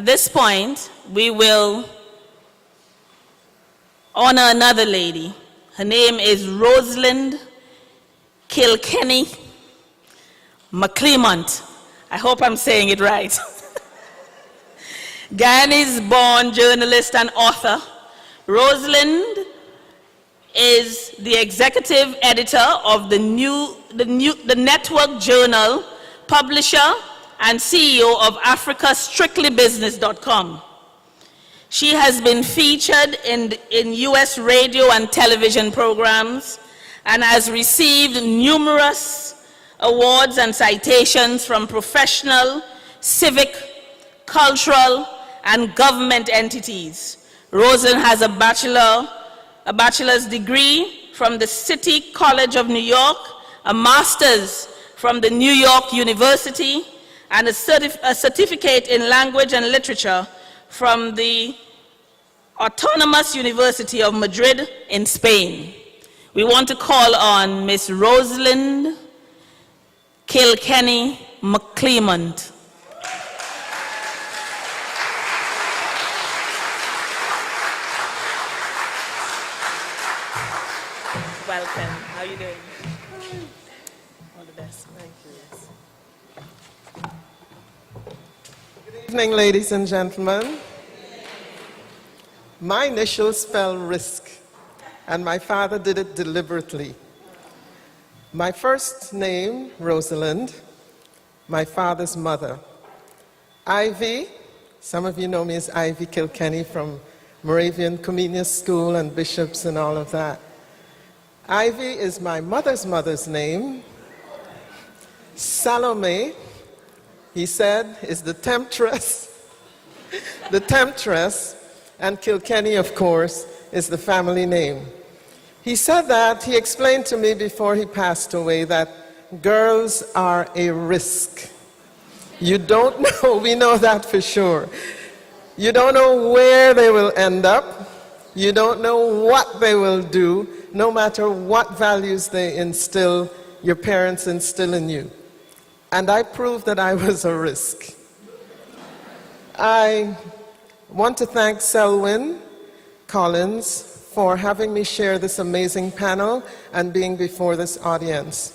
At this point, we will honor another lady. Her name is Rosalind Mclymont. I hope I'm saying it right. Guyanese-born journalist and author, Rosalind is the executive editor of the Network Journal, publisher, and CEO of AfricaStrictlyBusiness.com. She has been featured in US radio and television programs and has received numerous awards and citations from professional, civic, cultural, and government entities. Rosalind has a bachelor's degree from the City College of New York, a master's from the New York University, and a certificate in language and literature from the Autonomous University of Madrid in Spain. We want to call on Miss Rosalind Mclymont. Welcome. How are you doing? All the best. Thank you. Good evening, ladies and gentlemen. My initials spell risk, and my father did it deliberately. My first name, Rosalind, my father's mother. Ivy, some of you know me as Ivy Kilkenny from Moravian Comenius School and bishops and all of that. Ivy is my mother's name. Salome, he said, is the temptress. The temptress, and Kilkenny, of course, is the family name. He said that, he explained to me before he passed away that girls are a risk. You don't know, we know that for sure. You don't know where they will end up. You don't know what they will do, no matter what values they instill, your parents instill in you. And I proved that I was a risk. I want to thank Selwyn Collins for having me share this amazing panel and being before this audience.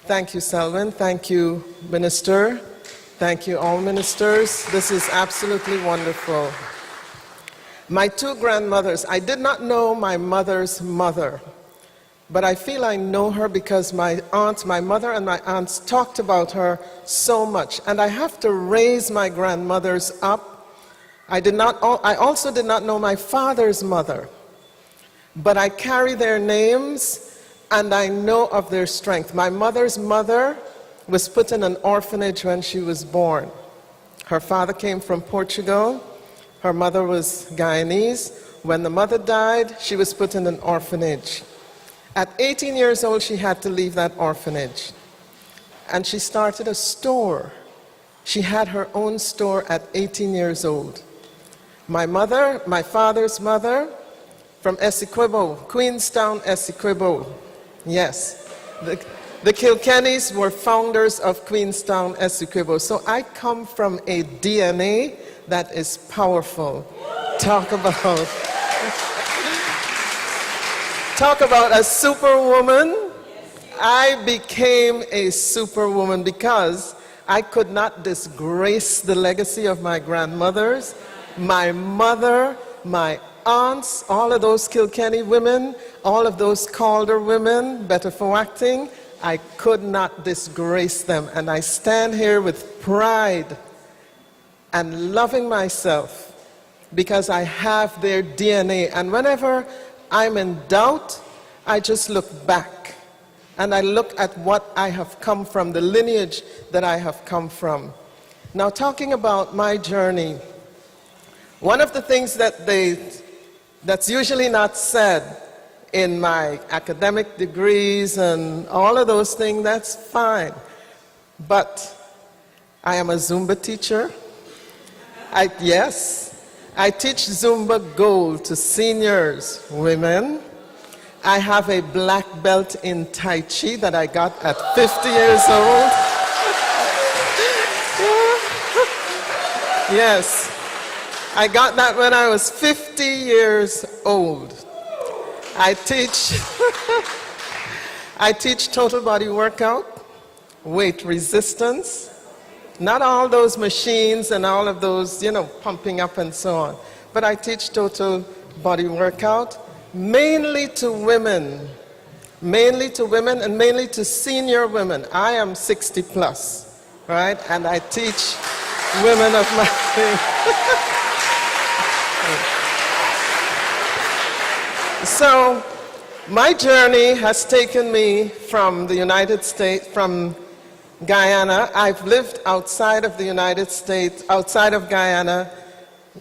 Thank you, Selwyn. Thank you, Minister. Thank you, all ministers. This is absolutely wonderful. My two grandmothers, I did not know my mother's mother, but I feel I know her because my mother and my aunts talked about her so much. And I have to raise my grandmothers up. I also did not know my father's mother, but I carry their names and I know of their strength. My mother's mother was put in an orphanage when she was born. Her father came from Portugal. Her mother was Guyanese. When the mother died, she was put in an orphanage. At 18 years old, she had to leave that orphanage. And she started a store. She had her own store at 18 years old. My mother, my father's mother, from Essequibo, Queenstown, Essequibo. Yes, the Kilkennys were founders of Queenstown, Essequibo. So I come from a DNA that is powerful. Talk about a superwoman. I became a superwoman because I could not disgrace the legacy of my grandmothers, my mother, my aunts, all of those Kilkenny women, all of those Calder women, better for acting. I could not disgrace them. And I stand here with pride and loving myself because I have their DNA. And whenever I'm in doubt, I just look back and I look at what I have come from, the lineage that I have come from. Now, talking about my journey, one of the things that's usually not said in my academic degrees and all of those things, that's fine. But I am a Zumba teacher. Yes, I teach Zumba Gold to seniors, women. I have a black belt in Tai Chi that I got at 50 years old. Yes. I got that when I was 50 years old. I teach, I teach total body workout, weight resistance, not all those machines and all of those, pumping up and so on, but I teach total body workout, mainly to women and mainly to senior women. I am 60 plus, right? And I teach women of my So, my journey has taken me from the United States, from Guyana. I've lived outside of the United States, outside of Guyana,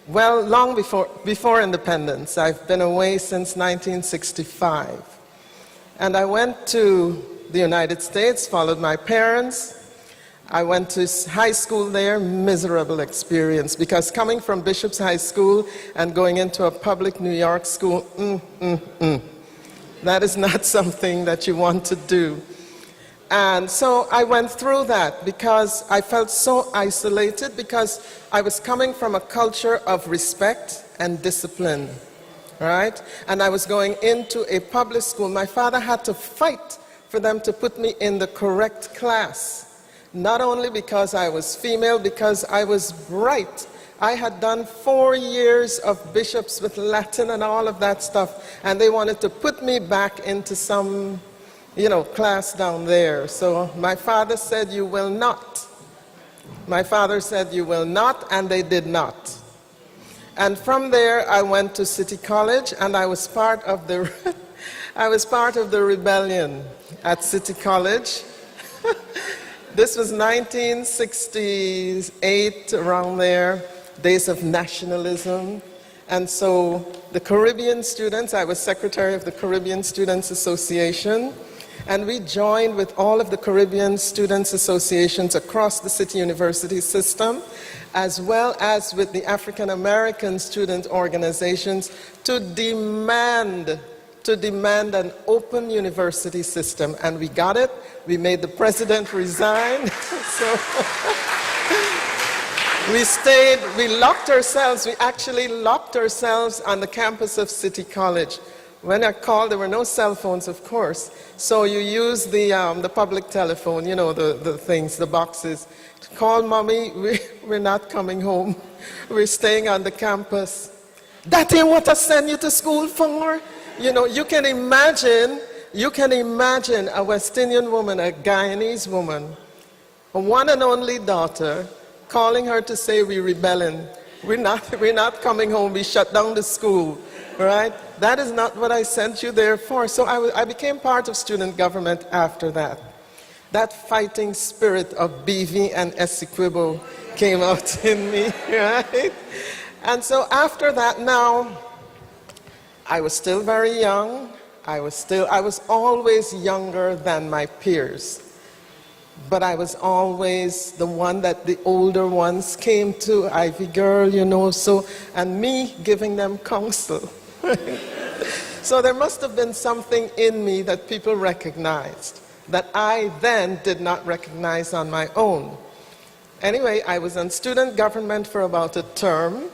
well, long before independence. I've been away since 1965. And I went to the United States, followed my parents. I went to high school there, miserable experience, because coming from Bishop's High School and going into a public New York school, that is not something that you want to do. And so I went through that because I felt so isolated, because I was coming from a culture of respect and discipline, right? And I was going into a public school. My father had to fight for them to put me in the correct class. Not only because I was female, because I was bright. I had done 4 years of bishops with Latin and all of that stuff, and they wanted to put me back into some, class down there. So my father said, "You will not." My father said, "You will not," and they did not. And from there, I went to City College, and I was part of the, I was part of the rebellion at City College. This was 1968, around there, days of nationalism. And so the Caribbean students, I was secretary of the Caribbean Students Association, and we joined with all of the Caribbean Students Associations across the City University system, as well as with the African American student organizations to demand an open university system. And we got it. We made the president resign. So we stayed, we actually locked ourselves on the campus of City College. When I called, there were no cell phones, of course. So you use the public telephone, the things, the boxes. To call mommy, we're not coming home. We're staying on the campus. That ain't what I send you to school for? You can imagine a West Indian woman, a Guyanese woman, a one and only daughter, calling her to say, "We're rebelling. We're not coming home. We shut down the school," right? That is not what I sent you there for. So I became part of student government after that. That fighting spirit of BV and Essequibo came out in me, right? And so after that, now, I was still very young. I was always younger than my peers. But I was always the one that the older ones came to, Ivy girl, and me giving them counsel. So there must have been something in me that people recognized that I then did not recognize on my own. Anyway, I was on student government for about a term,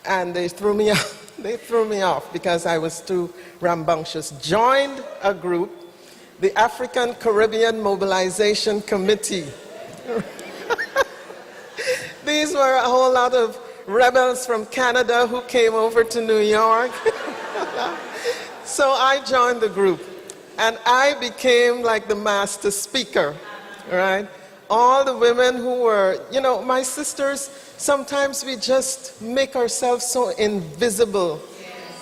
and they threw me out. They threw me off because I was too rambunctious. Joined a group, the African Caribbean Mobilization Committee. These were a whole lot of rebels from Canada who came over to New York. So I joined the group, and I became like the master speaker, right? All the women who were, my sisters, sometimes we just make ourselves so invisible.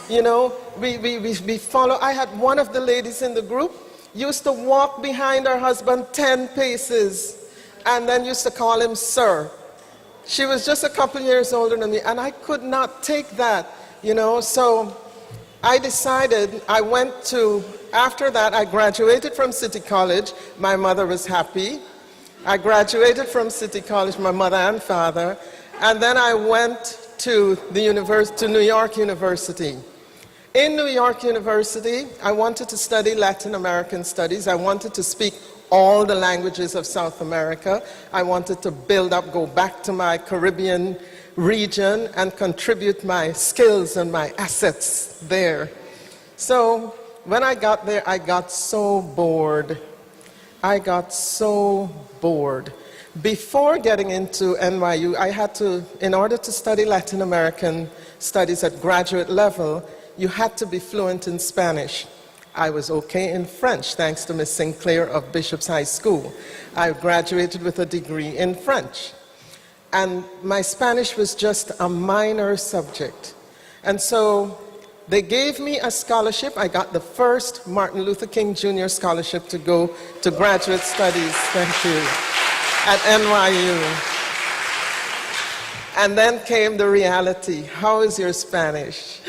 We follow. I had one of the ladies in the group used to walk behind her husband 10 paces and then used to call him sir. She was just a couple years older than me, and I could not take that, So I decided, after that, I graduated from City College. My mother was happy. I graduated from City College, my mother and father, and then I went to New York University. In New York University, I wanted to study Latin American studies. I wanted to speak all the languages of South America. I wanted to go back to my Caribbean region and contribute my skills and my assets there. So when I got there, I got so bored. I got so bored. Before getting into NYU, I had to, in order to study Latin American studies at graduate level, you had to be fluent in Spanish. I was okay in French, thanks to Miss Sinclair of Bishop's High School. I graduated with a degree in French. And my Spanish was just a minor subject. And so they gave me a scholarship. I got the first Martin Luther King Jr. scholarship to go to graduate studies, thank you, at NYU. And then came the reality. How is your Spanish?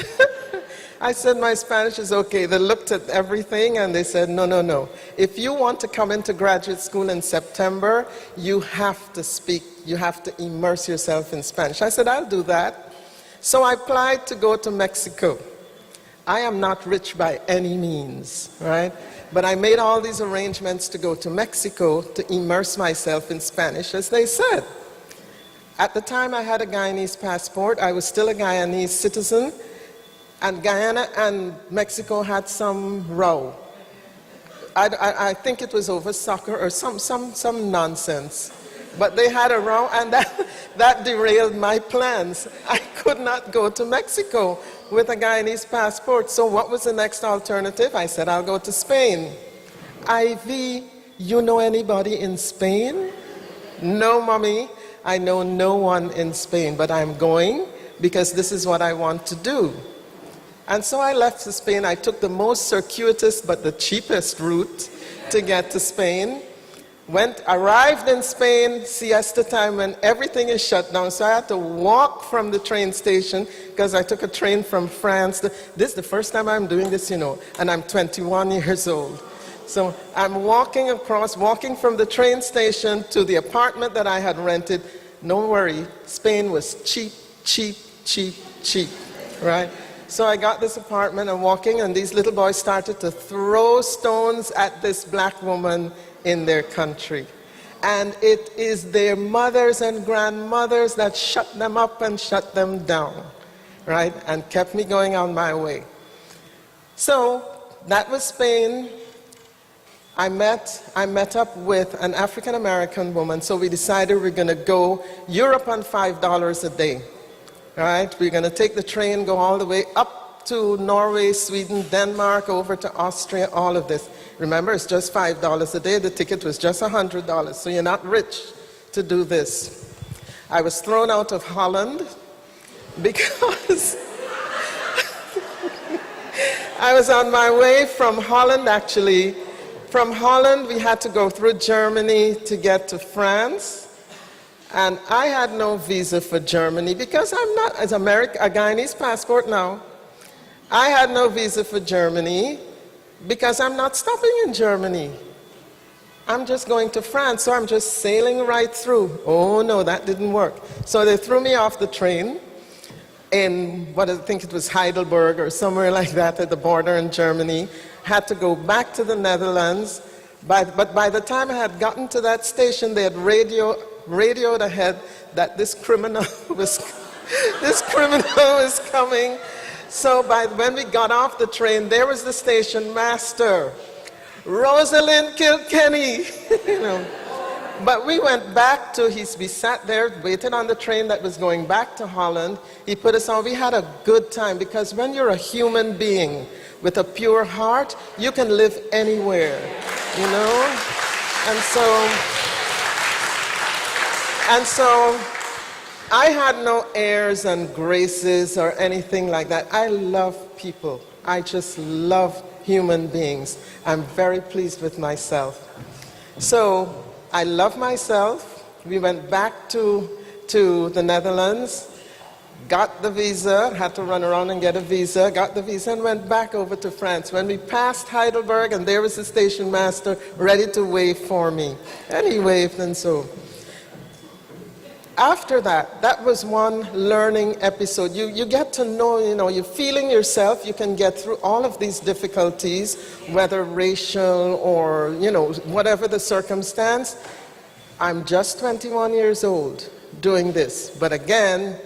I said, my Spanish is okay. They looked at everything and they said, no, no, no. If you want to come into graduate school in September, you have to speak, you have to immerse yourself in Spanish. I said, I'll do that. So I applied to go to Mexico. I am not rich by any means, right? But I made all these arrangements to go to Mexico to immerse myself in Spanish, as they said. At the time, I had a Guyanese passport. I was still a Guyanese citizen. And Guyana and Mexico had some row. I think it was over soccer or some nonsense. But they had a row, and that derailed my plans. I could not go to Mexico with a Guyanese passport. So what was the next alternative? I said, I'll go to Spain. Ivy, you know anybody in Spain? No, Mommy. I know no one in Spain, but I'm going because this is what I want to do. And so I left for Spain. I took the most circuitous but the cheapest route to get to Spain. Arrived in Spain, siesta time, when everything is shut down. So I had to walk from the train station because I took a train from France. This is the first time I'm doing this, you know, and I'm 21 years old. So I'm walking from the train station to the apartment that I had rented. Don't worry, Spain was cheap, cheap, cheap, cheap, right? So I got this apartment and walking, and these little boys started to throw stones at this black woman in their country. And it is their mothers and grandmothers that shut them up and shut them down, right? And kept me going on my way. So that was Spain. I met up with an African American woman, so we decided we're going to go Europe on $5 a day. All right, we're going to take the train, go all the way up to Norway, Sweden, Denmark, over to Austria, all of this. Remember, it's just $5 a day. The ticket was just $100, so you're not rich to do this. I was thrown out of Holland because I was on my way from Holland, actually. From Holland, we had to go through Germany to get to France. And I had no visa for Germany because I'm not, as a Guyanese passport now, I had no visa for Germany because I'm not stopping in Germany. I'm just going to France, so I'm just sailing right through. Oh no, that didn't work. So they threw me off the train in, I think it was Heidelberg or somewhere like that at the border in Germany. Had to go back to the Netherlands. But by the time I had gotten to that station, they had radioed ahead that this criminal was coming. So when we got off the train, there was the station master, Rosalind Kilkenny, you know. But we went back we sat there, waited on the train that was going back to Holland. He put us on. We had a good time because when you're a human being with a pure heart, you can live anywhere, you know. And so I had no airs and graces or anything like that. I love people. I just love human beings. I'm very pleased with myself. So I love myself. We went back to the Netherlands, got the visa, had to run around and get a visa, got the visa and went back over to France. When we passed Heidelberg, and there was the station master ready to wave for me. And he waved, and so. After that was one learning episode. You get to know, you know, you're feeling yourself, you can get through all of these difficulties, whether racial or, you know, whatever the circumstance. I'm just 21 years old doing this. But again,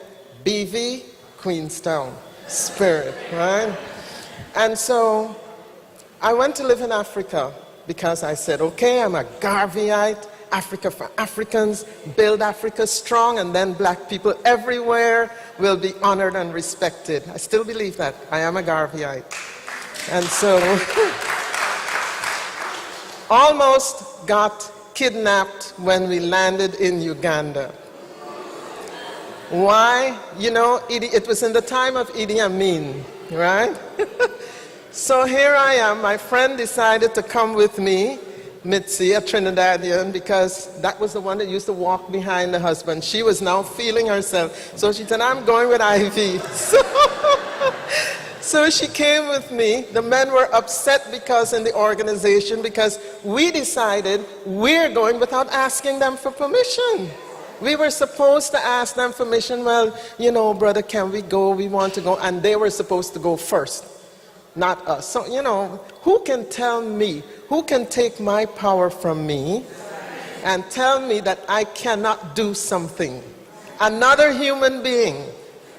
BV, Queenstown, spirit, right? And so I went to live in Africa because I said, okay, I'm a Garveyite, Africa for Africans, build Africa strong, and then black people everywhere will be honored and respected. I still believe that. I am a Garveyite. And so, almost got kidnapped when we landed in Uganda. Why? You know, it was in the time of Idi Amin, right? So here I am. My friend decided to come with me, Mitzi, a Trinidadian, because that was the one that used to walk behind the husband. She was now feeling herself. So she said, I'm going with Ivy. So she came with me. The men were upset because in the organization, because we decided we're going without asking them for permission. We were supposed to ask them permission. Well, you know, brother, can we go? We want to go. And they were supposed to go first, not us. So, you know, who can tell me, who can take my power from me and tell me that I cannot do something? Another human being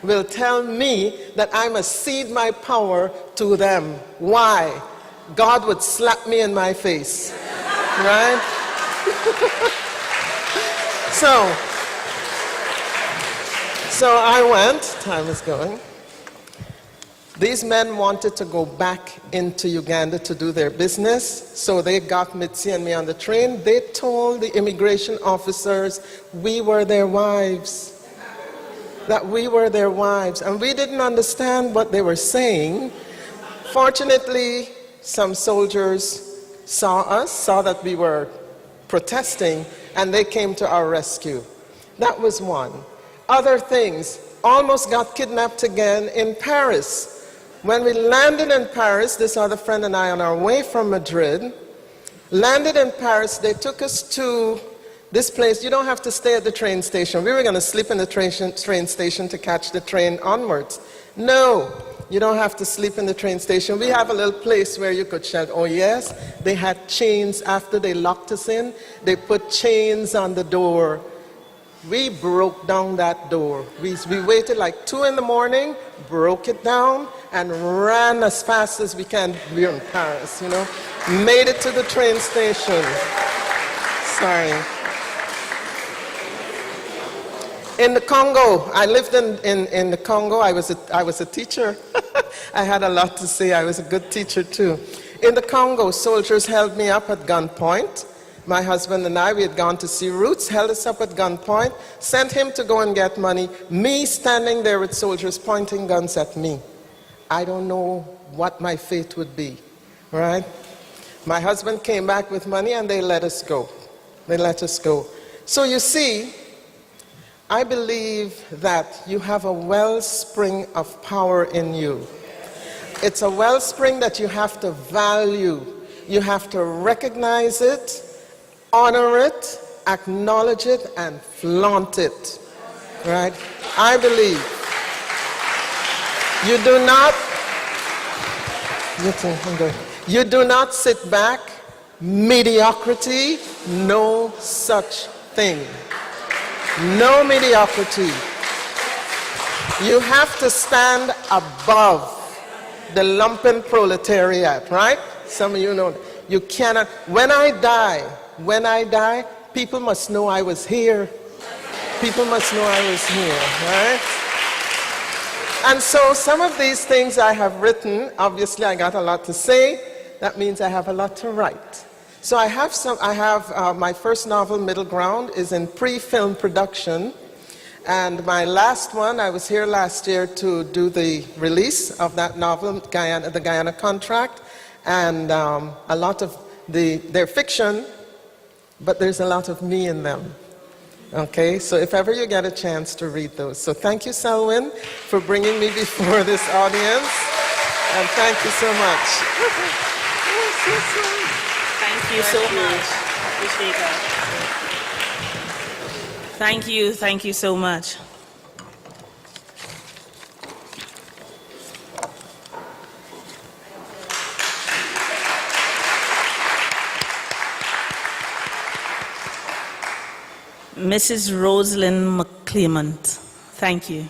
will tell me that I must cede my power to them. Why? God would slap me in my face, right? So I went, time is going. These men wanted to go back into Uganda to do their business, so they got Mitzi and me on the train. They told the immigration officers we were their wives. That we were their wives, and we didn't understand what they were saying. Fortunately, some soldiers saw that we were protesting, and they came to our rescue. That was one. Other things, almost got kidnapped again in Paris. When we landed in Paris, this other friend and I, on our way from Madrid, landed in Paris. They took us to this place. You don't have to stay at the train station. We were going to sleep in the train station to catch the train onwards. No, you don't have to sleep in the train station. We have a little place where you could shelter. Oh yes, they had chains after they locked us in. They put chains on the door. We broke down that door. We waited like 2 in the morning, broke it down, and ran as fast as we can. We're in Paris, you know. Made it to the train station. Sorry. In the Congo, I lived in the Congo. I was a teacher. I had a lot to say. I was a good teacher too. In the Congo, soldiers held me up at gunpoint. My husband and I, we had gone to see Roots, held us up at gunpoint, sent him to go and get money. Me standing there with soldiers pointing guns at me. I don't know what my fate would be, right? My husband came back with money and they let us go. They let us go. So you see, I believe that you have a wellspring of power in you. It's a wellspring that you have to value. You have to recognize it, honor it, acknowledge it, and flaunt it. Right? I believe. You do not sit back. Mediocrity, no such thing. No mediocrity. You have to stand above the lumpen proletariat, right? Some of you know. You cannot. When I die, people must know I was here. People must know I was here, right? And so some of these things I have written. Obviously, I got a lot to say. That means I have a lot to write. So I have my first novel, Middle Ground, is in pre-film production. And my last one, I was here last year to do the release of that novel, the Guyana Contract. And a lot of they're fiction, but there's a lot of me in them. Okay, so if ever you get a chance to read those. So thank you, Selwyn, for bringing me before this audience. And thank you so much. Thank you so much. Appreciate that. Thank you so much. Mrs. Rosalind Mclymont, thank you.